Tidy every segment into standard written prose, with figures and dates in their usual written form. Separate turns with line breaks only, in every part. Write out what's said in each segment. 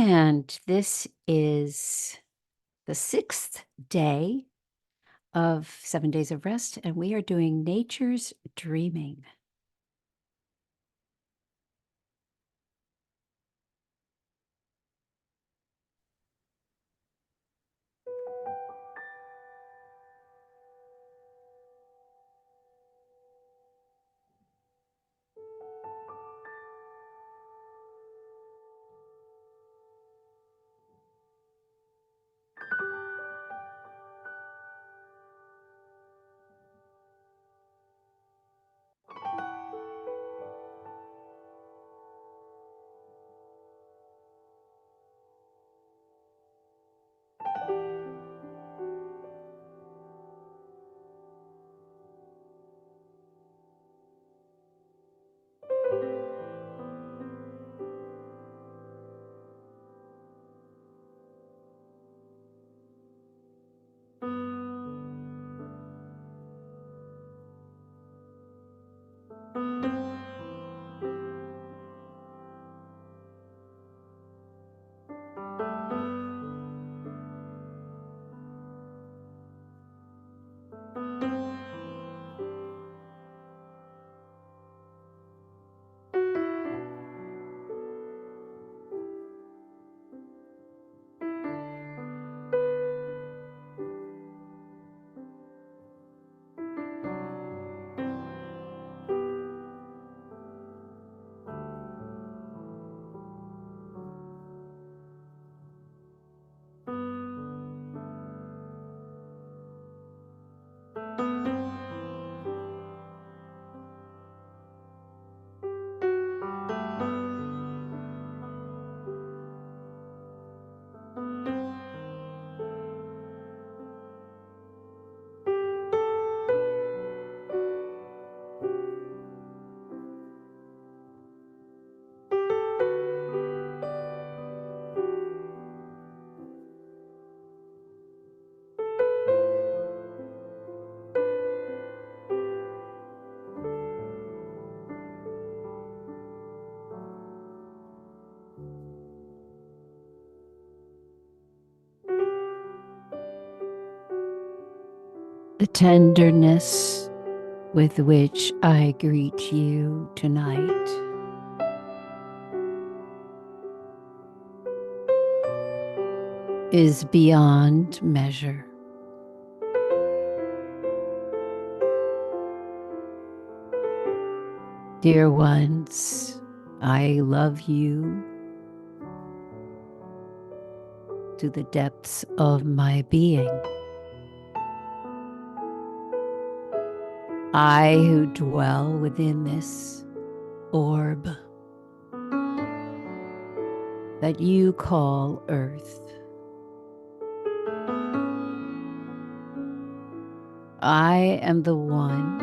And this is the 6th day of 7 days of rest, and we are doing nature's dreaming. The tenderness with which I greet you tonight is beyond measure. Dear ones, I love you to the depths of my being. I who dwell within this orb that you call Earth. I am the one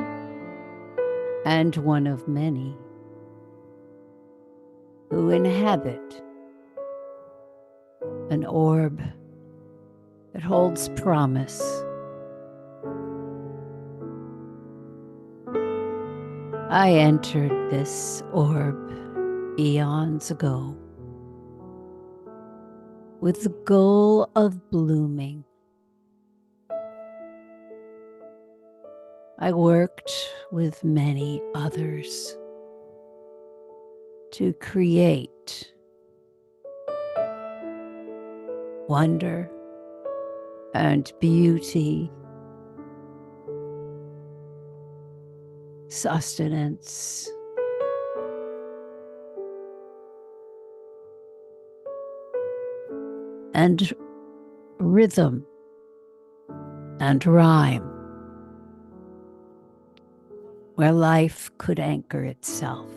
and one of many who inhabit an orb that holds promise. I entered this orb eons ago with the goal of blooming. I worked with many others to create wonder and beauty, sustenance, and rhythm and rhyme, where life could anchor itself.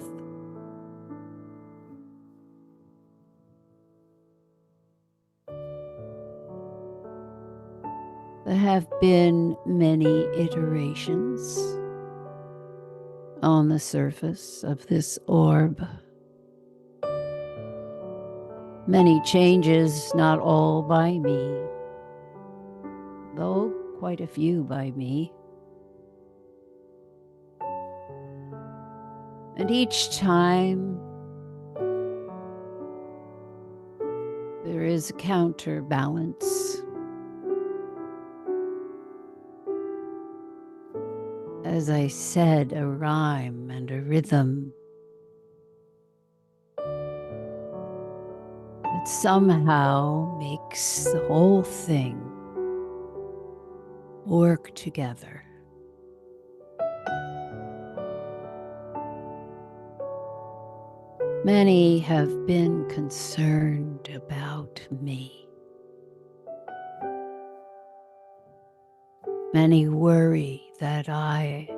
There have been many iterations on the surface of this orb. Many changes, not all by me, though quite a few by me. And each time there is a counterbalance. As I said, a rhyme and a rhythm that somehow makes the whole thing work together. Many have been concerned about me. Many worry that I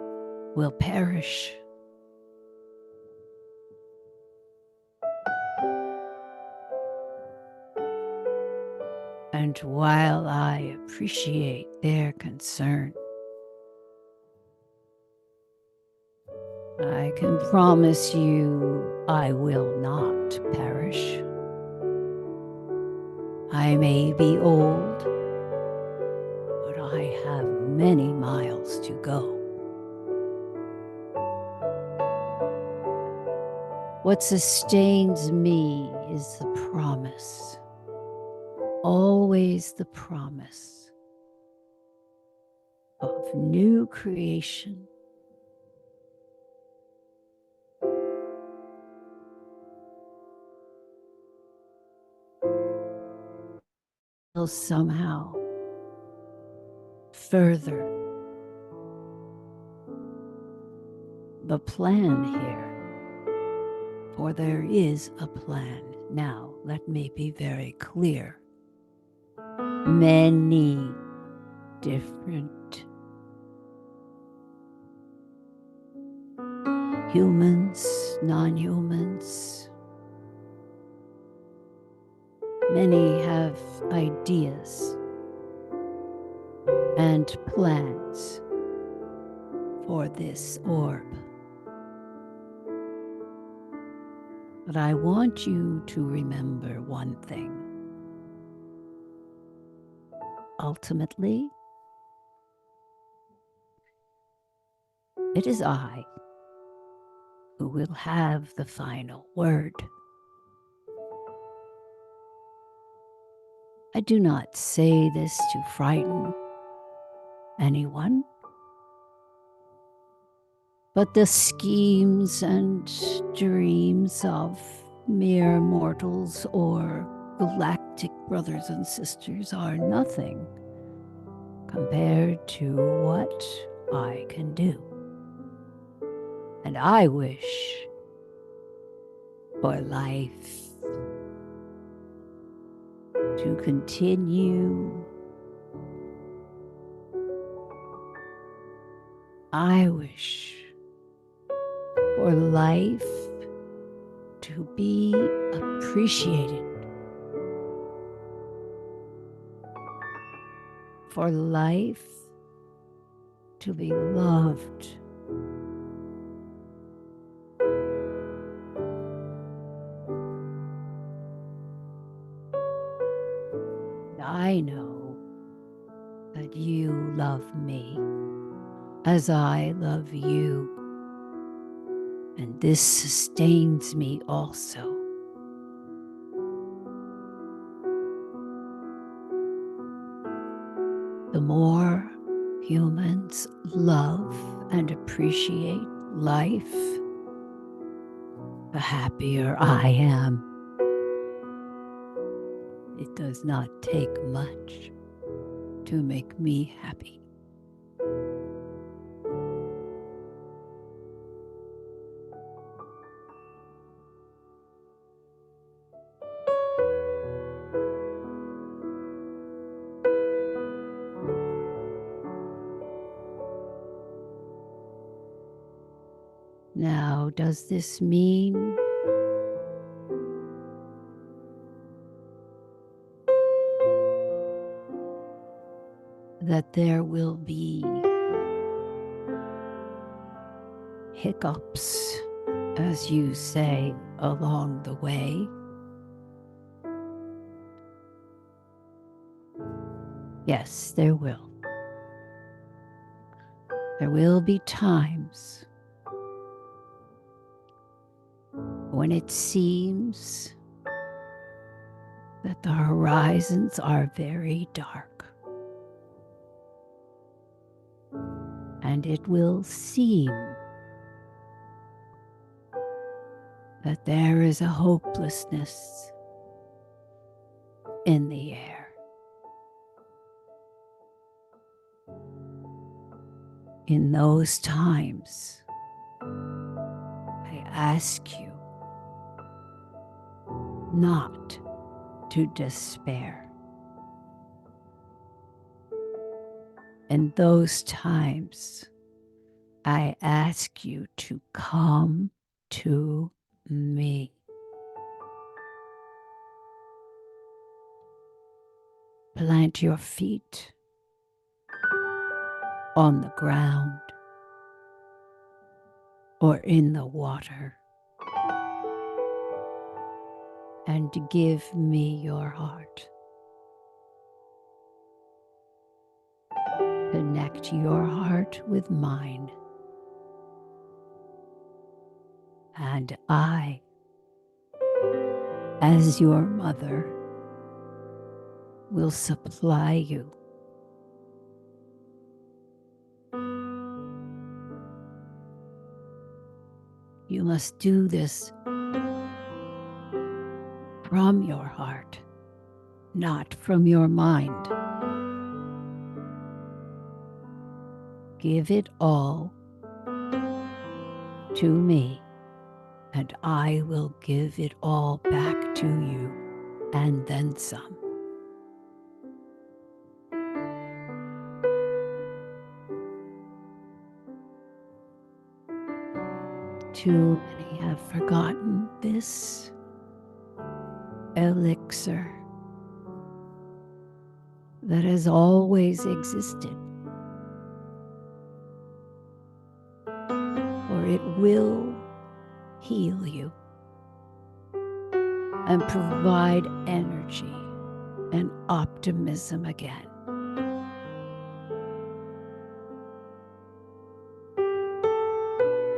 will perish. And while I appreciate their concern, I can promise you I will not perish. I may be old, but I have many miles to go. What sustains me is the promise, always the promise of new creation. Will somehow further the plan here, for there is a plan. Now, let me be very clear. Many different humans, non-humans, many have ideas and plans for this orb. But I want you to remember one thing. Ultimately, it is I who will have the final word. I do not say this to frighten anyone, but the schemes and dreams of mere mortals or galactic brothers and sisters are nothing compared to what I can do. And I wish for life to continue. I wish for life to be appreciated, for life to be loved, I know that you love me as I love you, and this sustains me also. The more humans love and appreciate life, the happier I am. It does not take much to make me happy. Now, does this mean that there will be hiccups, as you say, along the way? Yes, there will. There will be times when it seems that the horizons are very dark, and it will seem that there is a hopelessness in the air. In those times, I ask you not to despair. In those times, I ask you to come to me. Plant your feet on the ground or in the water and give me your heart. Connect your heart with mine, and I, as your mother, will supply you. You must do this from your heart, not from your mind. Give it all to me, and I will give it all back to you, and then some. Too many have forgotten this elixir that has always existed, for it will heal you and provide energy and optimism again.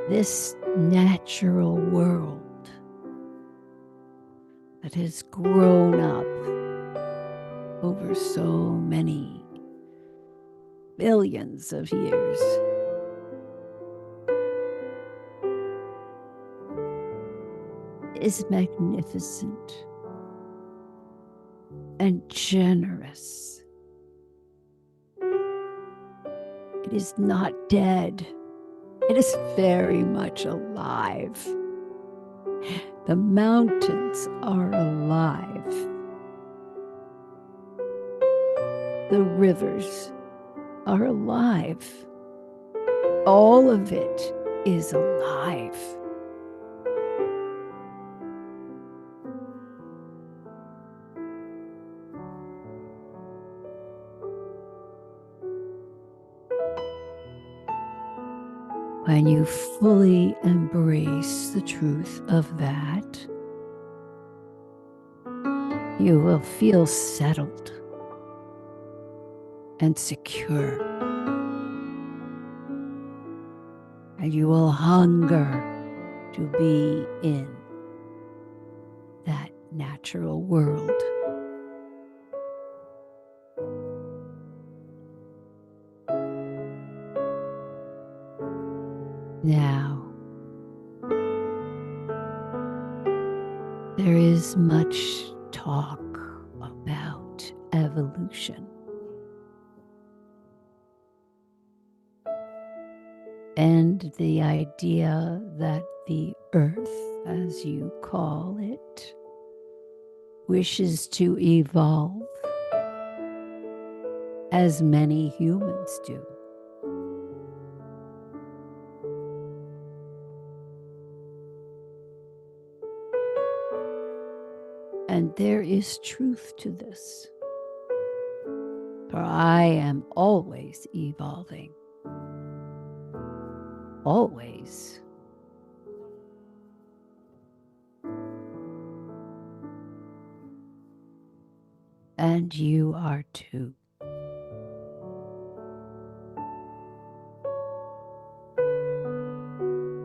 This natural world that has grown up over so many billions of years is magnificent and generous. It is not dead. It is very much alive. The mountains are alive. The rivers are alive. All of it is alive. When you fully embrace the truth of that, you will feel settled and secure. And you will hunger to be in that natural world. Now, there is much talk about evolution. And the idea that the earth, as you call it, wishes to evolve as many humans do. And there is truth to this, for I am always evolving. Always. And you are too.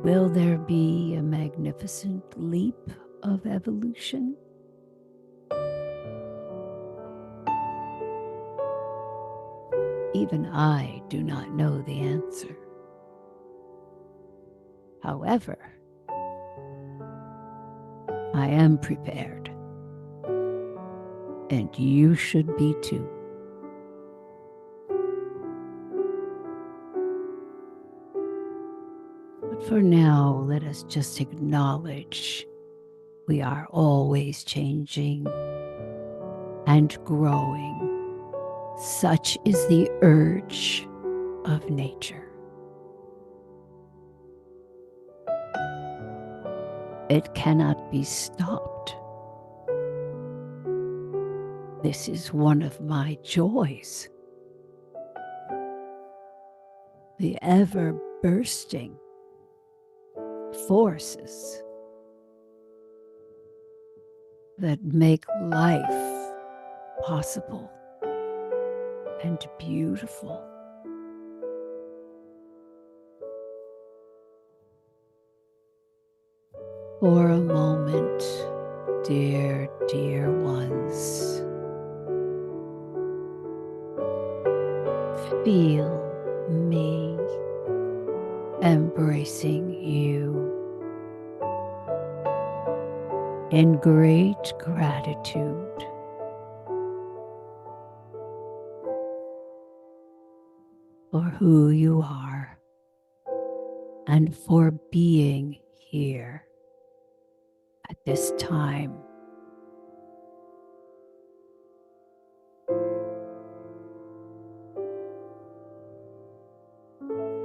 Will there be a magnificent leap of evolution? Even I do not know the answer. However, I am prepared, and you should be too. But for now, let us just acknowledge we are always changing and growing. Such is the urge of nature. It cannot be stopped. This is one of my joys. The ever bursting forces that make life possible and beautiful. For a moment, dear, dear ones, feel me embracing you in great gratitude for who you are and for being here at this time.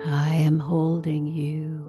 I am holding you.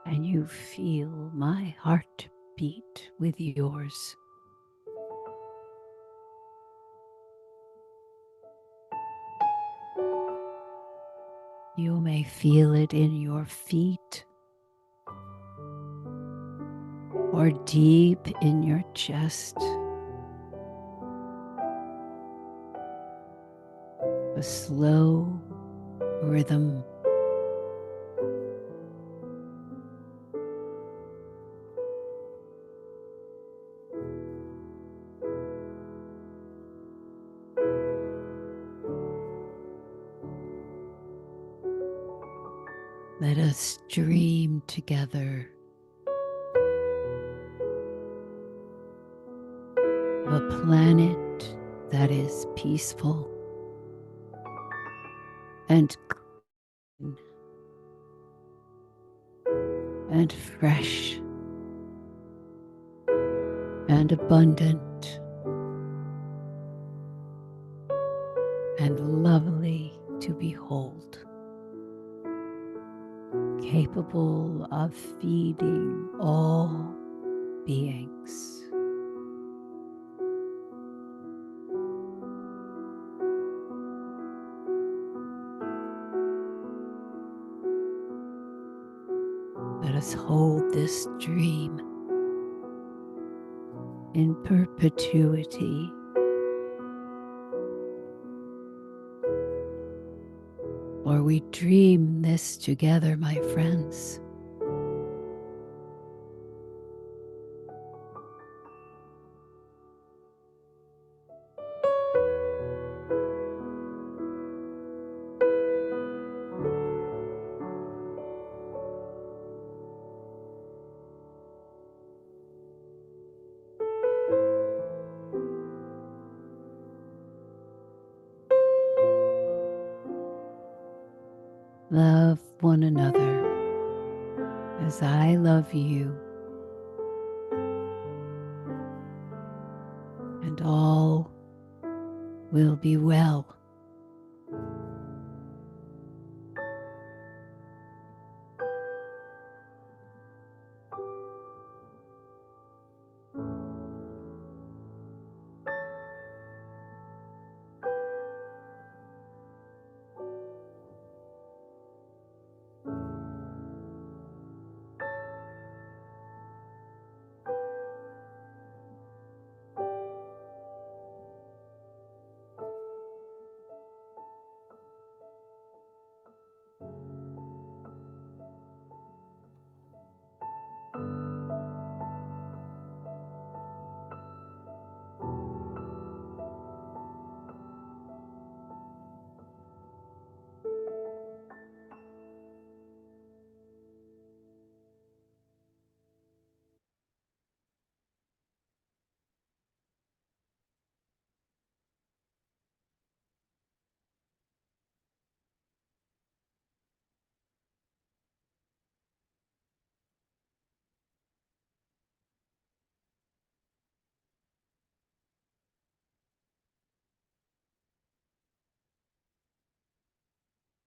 And you feel my heart beat with yours. You may feel it in your feet or deep in your chest. A slow rhythm. Let us dream together of a planet that is peaceful and clean and fresh and abundant and lovely to behold, capable of feeding all beings. Let us hold this dream in perpetuity. For we dream this together, my friends. Love one another as I love you, and all will be well.